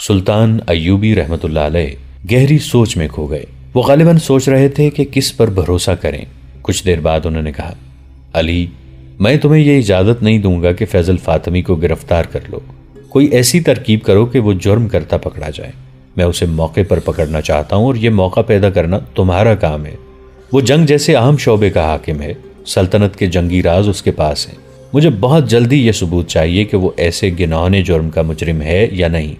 سلطان ایوبی رحمت اللہ علیہ گہری سوچ میں کھو گئے۔ وہ غالباً سوچ رہے تھے کہ کس پر بھروسہ کریں۔ کچھ دیر بعد انہوں نے کہا، علی، میں تمہیں یہ اجازت نہیں دوں گا کہ فیضل فاطمی کو گرفتار کر لو۔ کوئی ایسی ترکیب کرو کہ وہ جرم کرتا پکڑا جائے۔ میں اسے موقع پر پکڑنا چاہتا ہوں اور یہ موقع پیدا کرنا تمہارا کام ہے۔ وہ جنگ جیسے اہم شعبے کا حاکم ہے، سلطنت کے جنگی راز اس کے پاس ہیں۔ مجھے بہت جلدی یہ ثبوت چاہیے کہ وہ ایسے گناہونے جرم کا مجرم ہے یا نہیں۔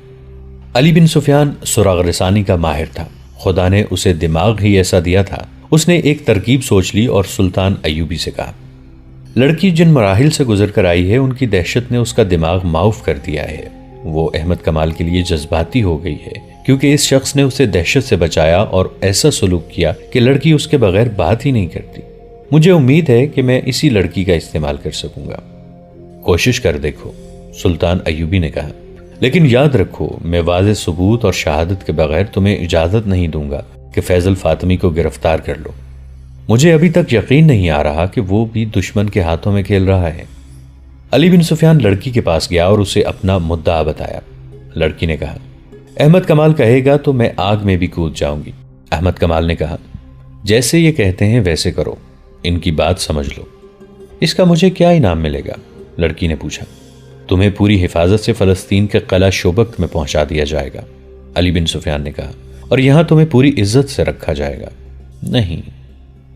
علی بن سفیان سراغ رسانی کا ماہر تھا، خدا نے اسے دماغ ہی ایسا دیا تھا۔ اس نے ایک ترکیب سوچ لی اور سلطان ایوبی سے کہا، لڑکی جن مراحل سے گزر کر آئی ہے ان کی دہشت نے اس کا دماغ معاف کر دیا ہے۔ وہ احمد کمال کے لیے جذباتی ہو گئی ہے کیونکہ اس شخص نے اسے دہشت سے بچایا اور ایسا سلوک کیا کہ لڑکی اس کے بغیر بات ہی نہیں کرتی۔ مجھے امید ہے کہ میں اسی لڑکی کا استعمال کر سکوں گا۔ کوشش کر دیکھو، سلطان ایوبی نے کہا، لیکن یاد رکھو میں واضح ثبوت اور شہادت کے بغیر تمہیں اجازت نہیں دوں گا کہ فیضل فاطمی کو گرفتار کر لو۔ مجھے ابھی تک یقین نہیں آ رہا کہ وہ بھی دشمن کے ہاتھوں میں کھیل رہا ہے۔ علی بن سفیان لڑکی کے پاس گیا اور اسے اپنا مدعا بتایا۔ لڑکی نے کہا، احمد کمال کہے گا تو میں آگ میں بھی کود جاؤں گی۔ احمد کمال نے کہا، جیسے یہ کہتے ہیں ویسے کرو، ان کی بات سمجھ لو۔ اس کا مجھے کیا انعام ملے گا؟ لڑکی نے پوچھا۔ تمہیں پوری حفاظت سے فلسطین کے قلعہ شوبک میں پہنچا دیا جائے گا، علی بن سفیان نے کہا، اور یہاں تمہیں پوری عزت سے رکھا جائے گا۔ نہیں،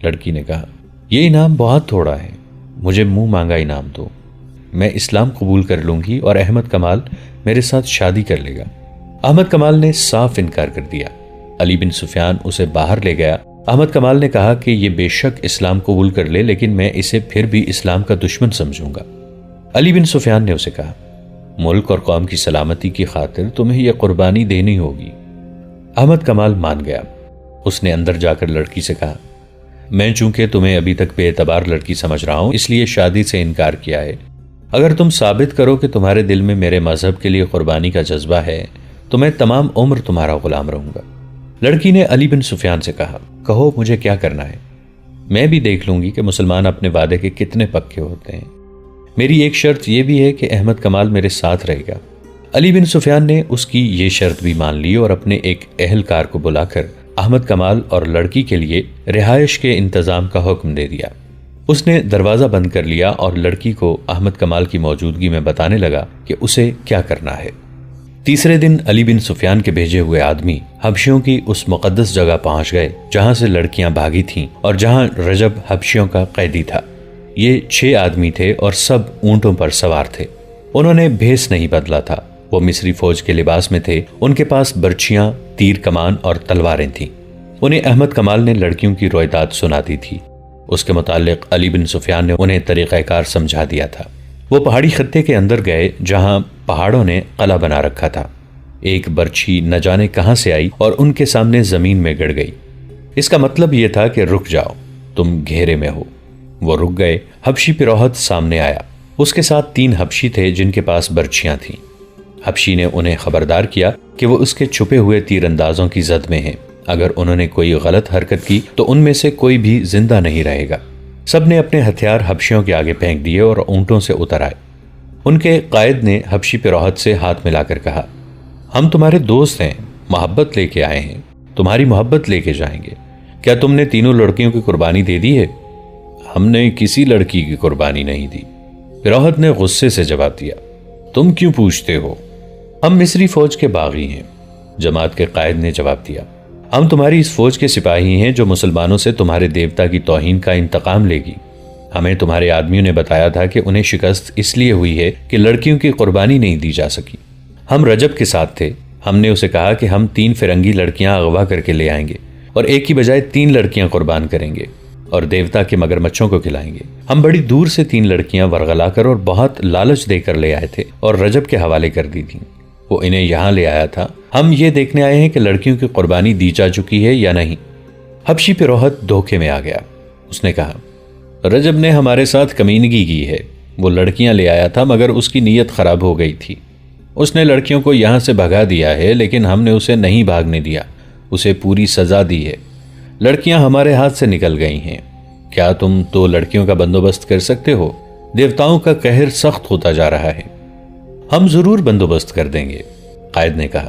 لڑکی نے کہا، یہ انعام بہت تھوڑا ہے، مجھے منہ مانگا انعام دو۔ میں اسلام قبول کر لوں گی اور احمد کمال میرے ساتھ شادی کر لے گا۔ احمد کمال نے صاف انکار کر دیا۔ علی بن سفیان اسے باہر لے گیا۔ احمد کمال نے کہا کہ یہ بے شک اسلام قبول کر لے، لیکن میں اسے پھر بھی اسلام کا دشمن سمجھوں گا۔ علی بن سفیان نے اسے کہا، ملک اور قوم کی سلامتی کی خاطر تمہیں یہ قربانی دینی ہوگی۔ احمد کمال مان گیا۔ اس نے اندر جا کر لڑکی سے کہا، میں چونکہ تمہیں ابھی تک بے اعتبار لڑکی سمجھ رہا ہوں اس لیے شادی سے انکار کیا ہے۔ اگر تم ثابت کرو کہ تمہارے دل میں میرے مذہب کے لیے قربانی کا جذبہ ہے تو میں تمام عمر تمہارا غلام رہوں گا۔ لڑکی نے علی بن سفیان سے کہا، کہو مجھے کیا کرنا ہے، میں بھی دیکھ لوں گی کہ مسلمان اپنے وعدے کے کتنے پکے ہوتے ہیں۔ میری ایک شرط یہ بھی ہے کہ احمد کمال میرے ساتھ رہے گا۔ علی بن سفیان نے اس کی یہ شرط بھی مان لی اور اپنے ایک اہلکار کو بلا کر احمد کمال اور لڑکی کے لیے رہائش کے انتظام کا حکم دے دیا۔ اس نے دروازہ بند کر لیا اور لڑکی کو احمد کمال کی موجودگی میں بتانے لگا کہ اسے کیا کرنا ہے۔ تیسرے دن علی بن سفیان کے بھیجے ہوئے آدمی حبشیوں کی اس مقدس جگہ پہنچ گئے جہاں سے لڑکیاں بھاگی تھیں اور جہاں رجب حبشیوں کا قیدی تھا۔ یہ 6 آدمی تھے اور سب اونٹوں پر سوار تھے۔ انہوں نے بھیس نہیں بدلا تھا، وہ مصری فوج کے لباس میں تھے۔ ان کے پاس برچیاں، تیر کمان اور تلواریں تھیں۔ انہیں احمد کمال نے لڑکیوں کی رویداد سنا دی تھی۔ اس کے متعلق علی بن سفیان نے انہیں طریقہ کار سمجھا دیا تھا۔ وہ پہاڑی خطے کے اندر گئے جہاں پہاڑوں نے قلعہ بنا رکھا تھا۔ ایک برچھی نہ جانے کہاں سے آئی اور ان کے سامنے زمین میں گڑ گئی۔ اس کا مطلب یہ تھا کہ رک جاؤ، تم گھیرے میں ہو۔ وہ رک گئے۔ حبشی پروہت سامنے آیا۔ اس کے ساتھ 3 حبشی تھے جن کے پاس برچیاں تھیں۔ حبشی نے انہیں خبردار کیا کہ وہ اس کے چھپے ہوئے تیر اندازوں کی زد میں ہیں۔ اگر انہوں نے کوئی غلط حرکت کی تو ان میں سے کوئی بھی زندہ نہیں رہے گا۔ سب نے اپنے ہتھیار حبشیوں کے آگے پھینک دیے اور اونٹوں سے اتر آئے۔ ان کے قائد نے حبشی پروہت سے ہاتھ ملا کر کہا، ہم تمہارے دوست ہیں، محبت لے کے آئے ہیں، تمہاری محبت لے کے جائیں گے۔ کیا تم نے تینوں لڑکیوں کی قربانی دے دی ہے؟ ہم نے کسی لڑکی کی قربانی نہیں دی۔ پروہت نے غصے سے جواب دیا، تم کیوں پوچھتے ہو؟ ہم مصری فوج کے باغی ہیں۔ جماعت کے قائد نے جواب دیا، ہم تمہاری اس فوج کے سپاہی ہیں جو مسلمانوں سے تمہارے دیوتا کی توہین کا انتقام لے گی۔ ہمیں تمہارے آدمیوں نے بتایا تھا کہ انہیں شکست اس لیے ہوئی ہے کہ لڑکیوں کی قربانی نہیں دی جا سکی۔ ہم رجب کے ساتھ تھے۔ ہم نے اسے کہا کہ ہم 3 فرنگی لڑکیاں اغوا کر کے لے آئیں گے اور ایک کی بجائے 3 لڑکیاں قربان کریں گے اور دیوتا کے مگرمچھوں کو کھلائیں گے۔ ہم بڑی دور سے 3 لڑکیاں ورغلا کر اور بہت لالچ دے کر لے آئے تھے اور رجب کے حوالے کر دی تھیں۔ وہ انہیں یہاں لے آیا تھا۔ ہم یہ دیکھنے آئے ہیں کہ لڑکیوں کی قربانی دی جا چکی ہے یا نہیں۔ حبشی پروہت دھوکے میں آ گیا۔ اس نے کہا، رجب نے ہمارے ساتھ کمینگی کی ہے۔ وہ لڑکیاں لے آیا تھا مگر اس کی نیت خراب ہو گئی تھی۔ اس نے لڑکیوں کو یہاں سے بھگا دیا ہے، لیکن ہم نے اسے نہیں بھاگنے دیا، اسے پوری سزا دی ہے۔ لڑکیاں ہمارے ہاتھ سے نکل گئی ہیں۔ کیا تم تو لڑکیوں کا بندوبست کر سکتے ہو؟ دیوتاؤں کا قہر سخت ہوتا جا رہا ہے۔ ہم ضرور بندوبست کر دیں گے، قائد نے کہا۔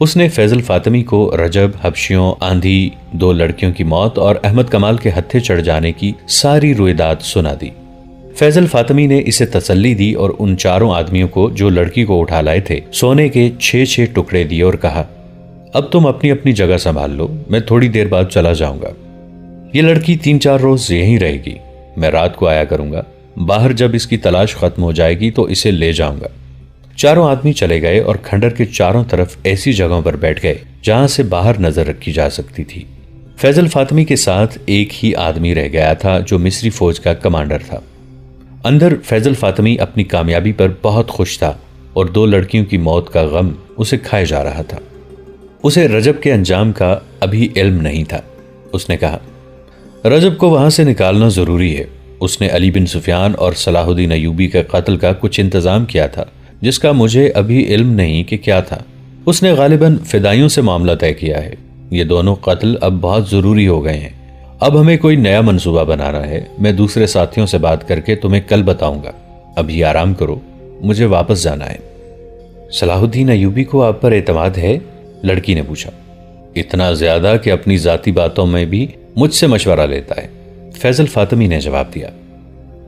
اس نے فیضل فاطمی کو رجب، حبشیوں، آندھی، 2 لڑکیوں کی موت اور احمد کمال کے ہتھے چڑھ جانے کی ساری رویداد سنا دی۔ فیضل فاطمی نے اسے تسلی دی اور ان 4 آدمیوں کو جو لڑکی کو اٹھا لائے تھے سونے کے 6 ٹکڑے دیے اور کہا، اب تم اپنی اپنی جگہ سنبھال لو، میں تھوڑی دیر بعد چلا جاؤں گا۔ یہ لڑکی 3-4 روز یہیں رہے گی، میں رات کو آیا کروں گا، باہر جب اس کی تلاش ختم ہو جائے گی تو اسے لے جاؤں گا۔ 4 آدمی چلے گئے اور کھنڈر کے چاروں طرف ایسی جگہوں پر بیٹھ گئے جہاں سے باہر نظر رکھی جا سکتی تھی۔ فیضل فاطمی کے ساتھ ایک ہی آدمی رہ گیا تھا جو مصری فوج کا کمانڈر تھا۔ اندر فیضل فاطمی اپنی کامیابی پر بہت خوش تھا اور 2 لڑکیوں کی موت کا غم اسے کھائے جا رہا تھا۔ اسے رجب کے انجام کا ابھی علم نہیں تھا۔ اس نے کہا، رجب کو وہاں سے نکالنا ضروری ہے۔ اس نے علی بن سفیان اور صلاح الدین ایوبی کے قتل کا کچھ انتظام کیا تھا جس کا مجھے ابھی علم نہیں کہ کیا تھا۔ اس نے غالباً فدائیوں سے معاملہ طے کیا ہے۔ یہ دونوں قتل اب بہت ضروری ہو گئے ہیں۔ اب ہمیں کوئی نیا منصوبہ بنانا ہے۔ میں دوسرے ساتھیوں سے بات کر کے تمہیں کل بتاؤں گا۔ ابھی آرام کرو، مجھے واپس جانا ہے۔ صلاح الدین ایوبی کو آپ پر اعتماد ہے؟ لڑکی نے پوچھا۔ اتنا زیادہ کہ اپنی ذاتی باتوں میں بھی مجھ سے مشورہ لیتا ہے، فیضل فاطمی نے جواب دیا۔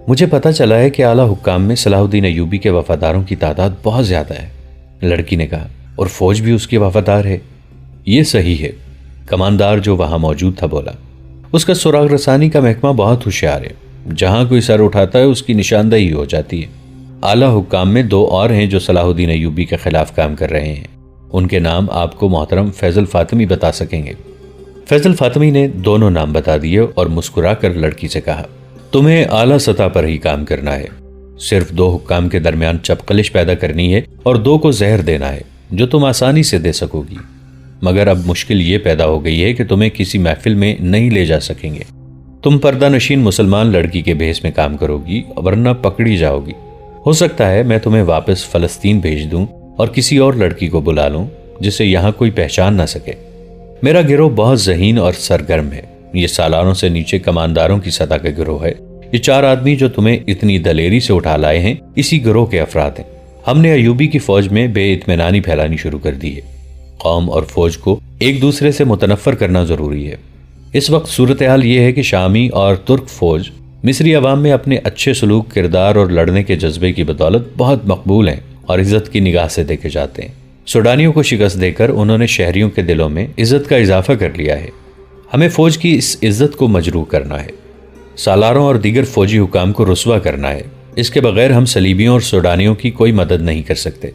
مجھے پتا چلا ہے کہ اعلیٰ حکام میں صلاح الدین ایوبی کے وفاداروں کی تعداد بہت زیادہ ہے، لڑکی نے کہا، اور فوج بھی اس کی وفادار ہے۔ یہ صحیح ہے، کماندار جو وہاں موجود تھا بولا۔ اس کا سراغ رسانی کا محکمہ بہت ہوشیار ہے، جہاں کوئی سر اٹھاتا ہے اس کی نشاندہی ہو جاتی ہے۔ اعلیٰ حکام میں 2 اور ہیں جو صلاح الدین ایوبی کے خلاف کام کر رہے ہیں، ان کے نام آپ کو محترم فیضل فاطمی بتا سکیں گے۔ فیضل فاطمی نے دونوں نام بتا دیے اور مسکرا کر لڑکی سے کہا، تمہیں اعلیٰ سطح پر ہی کام کرنا ہے، صرف 2 حکام کے درمیان چپقلش پیدا کرنی ہے اور 2 کو زہر دینا ہے جو تم آسانی سے دے سکو گی، مگر اب مشکل یہ پیدا ہو گئی ہے کہ تمہیں کسی محفل میں نہیں لے جا سکیں گے۔ تم پردہ نشین مسلمان لڑکی کے بھیس میں کام کرو گی ورنہ پکڑی جاؤ گی۔ ہو سکتا ہے میں تمہیں واپس فلسطین بھیج دوں اور کسی اور لڑکی کو بلا لوں جسے یہاں کوئی پہچان نہ سکے۔ میرا گروہ بہت ذہین اور سرگرم ہے، یہ سالاروں سے نیچے کمانداروں کی سطح کا گروہ ہے۔ یہ 4 آدمی جو تمہیں اتنی دلیری سے اٹھا لائے ہیں اسی گروہ کے افراد ہیں۔ ہم نے ایوبی کی فوج میں بے اطمینانی پھیلانی شروع کر دی ہے۔ قوم اور فوج کو ایک دوسرے سے متنفر کرنا ضروری ہے۔ اس وقت صورتحال یہ ہے کہ شامی اور ترک فوج مصری عوام میں اپنے اچھے سلوک، کردار اور لڑنے کے جذبے کی بدولت بہت مقبول ہیں اور عزت کی نگاہ سے دیکھے جاتے ہیں۔ سوڈانیوں کو شکست دے کر انہوں نے شہریوں کے دلوں میں عزت کا اضافہ کر لیا ہے۔ ہمیں فوج کی اس عزت کو مجروح کرنا ہے، سالاروں اور دیگر فوجی حکام کو رسوا کرنا ہے۔ اس کے بغیر ہم صلیبیوں اور سوڈانیوں کی کوئی مدد نہیں کر سکتے۔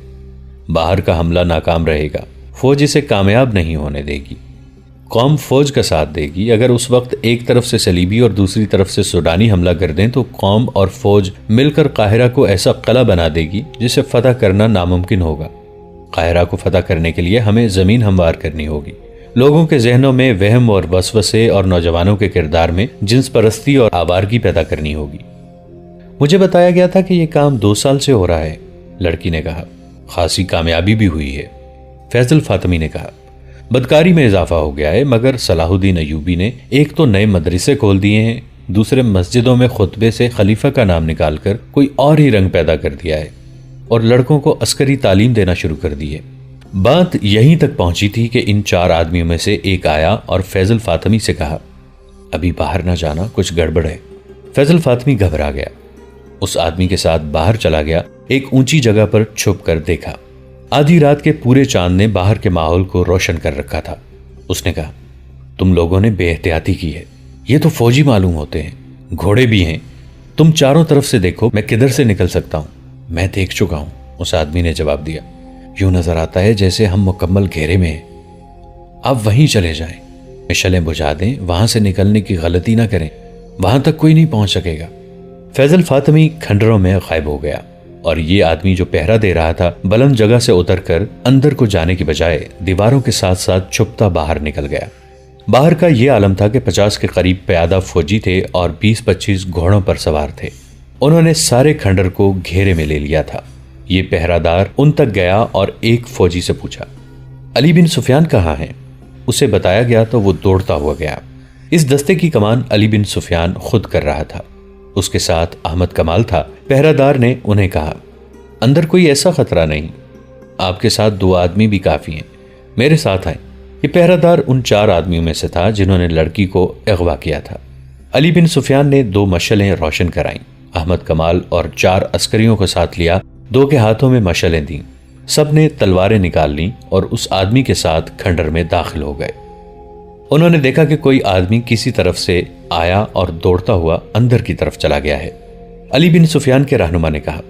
باہر کا حملہ ناکام رہے گا، فوج اسے کامیاب نہیں ہونے دے گی۔ قوم فوج کا ساتھ دے گی۔ اگر اس وقت ایک طرف سے صلیبی اور دوسری طرف سے سوڈانی حملہ کر دیں تو قوم اور فوج مل کر قاہرہ کو ایسا قلعہ بنا دے گی جسے فتح کرنا ناممکن ہوگا۔ قاہرہ کو فتح کرنے کے لیے ہمیں زمین ہموار کرنی ہوگی۔ لوگوں کے ذہنوں میں وہم اور وسوسے اور نوجوانوں کے کردار میں جنس پرستی اور آوارگی پیدا کرنی ہوگی۔ مجھے بتایا گیا تھا کہ یہ کام 2 سال سے ہو رہا ہے، لڑکی نے کہا۔ خاصی کامیابی بھی ہوئی ہے، فیضل فاطمی نے کہا۔ بدکاری میں اضافہ ہو گیا ہے، مگر صلاح الدین ایوبی نے ایک تو نئے مدرسے کھول دیے ہیں، دوسرے مسجدوں میں خطبے سے خلیفہ کا نام نکال کر کوئی اور ہی رنگ پیدا کر دیا ہے اور لڑکوں کو عسکری تعلیم دینا شروع کر دی ہے۔ بات یہیں تک پہنچی تھی کہ ان 4 آدمیوں میں سے ایک آیا اور فیضل فاطمی سے کہا، ابھی باہر نہ جانا، کچھ گڑبڑ ہے۔ فیضل فاطمی گھبرا گیا، اس آدمی کے ساتھ باہر چلا گیا، ایک اونچی جگہ پر چھپ کر دیکھا۔ آدھی رات کے پورے چاند نے باہر کے ماحول کو روشن کر رکھا تھا۔ اس نے کہا، تم لوگوں نے بے احتیاطی کی ہے، یہ تو فوجی معلوم ہوتے ہیں، گھوڑے بھی ہیں، تم چاروں طرف سے دیکھو، میں کدھر سے نکل سکتا ہوں؟ میں دیکھ چکا ہوں، اس آدمی نے جواب دیا۔ یوں نظر آتا ہے جیسے ہم مکمل گھیرے میں ہیں۔ اب وہیں چلے جائیں، مشعلیں بجھا دیں، وہاں سے نکلنے کی غلطی نہ کریں، وہاں تک کوئی نہیں پہنچ سکے گا۔ فیضل فاطمی کھنڈروں میں غائب ہو گیا اور یہ آدمی جو پہرا دے رہا تھا بلند جگہ سے اتر کر اندر کو جانے کی بجائے دیواروں کے ساتھ ساتھ چھپتا باہر نکل گیا۔ باہر کا یہ عالم تھا کہ 50 کے قریب پیادہ فوجی تھے اور 20-25 گھوڑوں پر سوار تھے۔ انہوں نے سارے کھنڈر کو گھیرے میں لے لیا تھا۔ یہ پہرا دار ان تک گیا اور ایک فوجی سے پوچھا، علی بن سفیان کہاں ہیں؟ اسے بتایا گیا تو وہ دوڑتا ہوا گیا۔ اس دستے کی کمان علی بن سفیان خود کر رہا تھا، اس کے ساتھ احمد کمال تھا۔ پہرا دار نے انہیں کہا، اندر کوئی ایسا خطرہ نہیں، آپ کے ساتھ 2 آدمی بھی کافی ہیں، میرے ساتھ آئیں۔ یہ پہرہ دار ان 4 آدمیوں میں سے تھا جنہوں نے لڑکی کو اغوا کیا تھا۔ علی بن سفیان نے 2 مشعلیں روشن کرائیں۔ احمد کمال اور 4 عسکریوں کو ساتھ لیا، 2 کے ہاتھوں میں مشعلیں دیں۔ سب نے تلواریں نکال لیں اور اس آدمی کے ساتھ کھنڈر میں داخل ہو گئے۔ انہوں نے دیکھا کہ کوئی آدمی کسی طرف سے آیا اور دوڑتا ہوا اندر کی طرف چلا گیا ہے۔ علی بن سفیان کے رہنما نے کہا،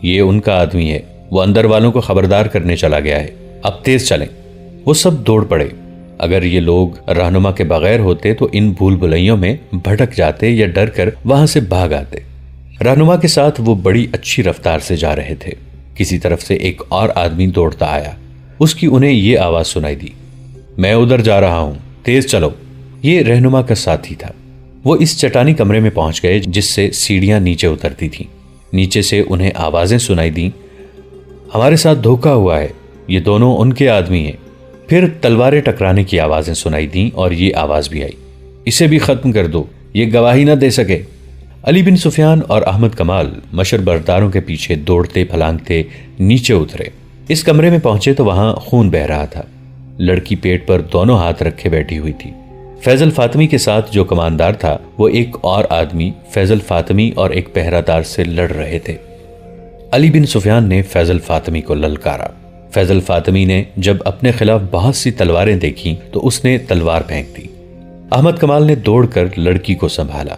یہ ان کا آدمی ہے، وہ اندر والوں کو خبردار کرنے چلا گیا ہے، اب تیز چلیں۔ وہ سب دوڑ پڑے۔ اگر یہ لوگ رہنما کے بغیر ہوتے تو ان بھول بھلائیوں میں بھٹک جاتے یا ڈر کر وہاں سے بھاگ آتے۔ رہنما کے ساتھ وہ بڑی اچھی رفتار سے جا رہے تھے۔ کسی طرف سے ایک اور آدمی دوڑتا آیا۔ اس کی انہیں یہ آواز سنائی دی، میں ادھر جا رہا ہوں، تیز چلو۔ یہ رہنما کا ساتھی تھا۔ وہ اس چٹانی کمرے میں پہنچ گئے جس سے سیڑھیاں نیچے اترتی تھیں۔ نیچے سے انہیں آوازیں سنائی دیں، ہمارے ساتھ دھوکا ہوا ہے، یہ دونوں ان کے آدمی ہیں۔ پھر تلواریں ٹکرانے کی آوازیں سنائی دیں اور یہ آواز بھی آئی، اسے بھی ختم کر دو، یہ گواہی نہ دے سکے۔ علی بن سفیان اور احمد کمال مشر برداروں کے پیچھے دوڑتے پھلانگتے نیچے اترے۔ اس کمرے میں پہنچے تو وہاں خون بہ رہا تھا۔ لڑکی پیٹ پر دونوں ہاتھ رکھے بیٹھی ہوئی تھی۔ فیضل فاطمی کے ساتھ جو کماندار تھا وہ ایک اور آدمی فیضل فاطمی اور ایک پہرہ دار سے لڑ رہے تھے۔ علی بن سفیان نے فیضل فاطمی کو للکارا۔ فیضل فاطمی نے جب اپنے خلاف بہت سی تلواریں دیکھیں تو اس نے تلوار پھینک دی۔ احمد کمال نے دوڑ کر لڑکی کو سنبھالا۔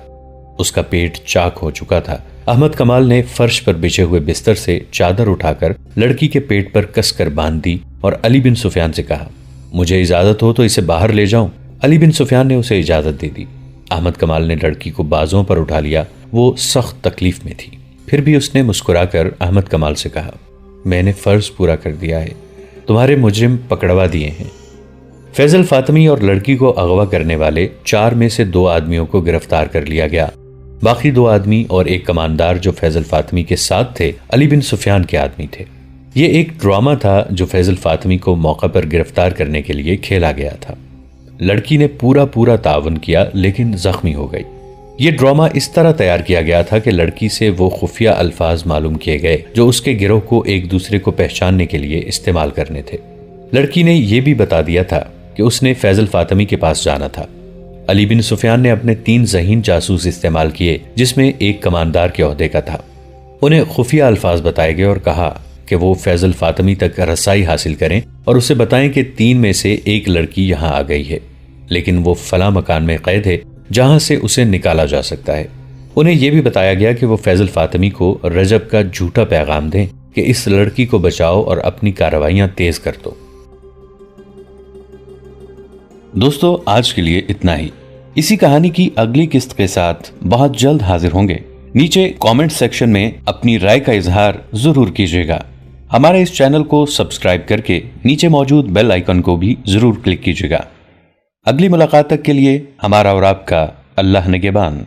اس کا پیٹ چاک ہو چکا تھا۔ احمد کمال نے فرش پر بچھے ہوئے بستر سے چادر اٹھا کر لڑکی کے پیٹ پر کس کر باندھ دی اور علی بن سفیان سے کہا، مجھے اجازت ہو تو اسے باہر لے جاؤں۔ علی بن سفیان نے اسے اجازت دے دی۔ احمد کمال نے لڑکی کو بازوں پر اٹھا لیا۔ وہ سخت تکلیف میں تھی، پھر بھی اس نے مسکرا کر احمد کمال سے کہا، میں نے فرض پورا کر دیا ہے، تمہارے مجرم پکڑوا دیے ہیں۔ فیضل فاطمی اور لڑکی کو اغوا کرنے والے 4 میں سے 2 آدمیوں کو گرفتار کر لیا گیا۔ باقی 2 آدمی اور ایک کماندار جو فیضل فاطمی کے ساتھ تھے علی بن سفیان کے آدمی تھے۔ یہ ایک ڈرامہ تھا جو فیضل فاطمی کو موقع پر گرفتار کرنے کے لیے کھیلا گیا تھا۔ لڑکی نے پورا تعاون کیا لیکن زخمی ہو گئی۔ یہ ڈرامہ اس طرح تیار کیا گیا تھا کہ لڑکی سے وہ خفیہ الفاظ معلوم کیے گئے جو اس کے گروہ کو ایک دوسرے کو پہچاننے کے لیے استعمال کرنے تھے۔ لڑکی نے یہ بھی بتا دیا تھا کہ اس نے فیضل فاطمی کے پاس جانا تھا۔ علی بن سفیان نے اپنے 3 ذہین جاسوس استعمال کیے جس میں ایک کماندار کے عہدے کا تھا۔ انہیں خفیہ الفاظ بتائے گئے اور کہا کہ وہ فیضل فاطمی تک رسائی حاصل کریں اور اسے بتائیں کہ 3 میں سے ایک لڑکی یہاں آ گئی ہے، لیکن وہ فلاں مکان میں قید ہے جہاں سے اسے نکالا جا سکتا ہے۔ انہیں یہ بھی بتایا گیا کہ وہ فیضل فاطمی کو رجب کا جھوٹا پیغام دیں کہ اس لڑکی کو بچاؤ اور اپنی کارروائیاں تیز کر دو۔ دوستو، آج کے لیے اتنا ہی۔ اسی کہانی کی اگلی قسط کے ساتھ بہت جلد حاضر ہوں گے۔ نیچے کامنٹ سیکشن میں اپنی رائے کا اظہار ضرور کیجیے گا۔ ہمارے اس چینل کو سبسکرائب کر کے نیچے موجود بیل آئیکن کو بھی ضرور کلک کیجیے گا۔ اگلی ملاقات تک کے لیے ہمارا اور آپ کا اللہ نگہبان۔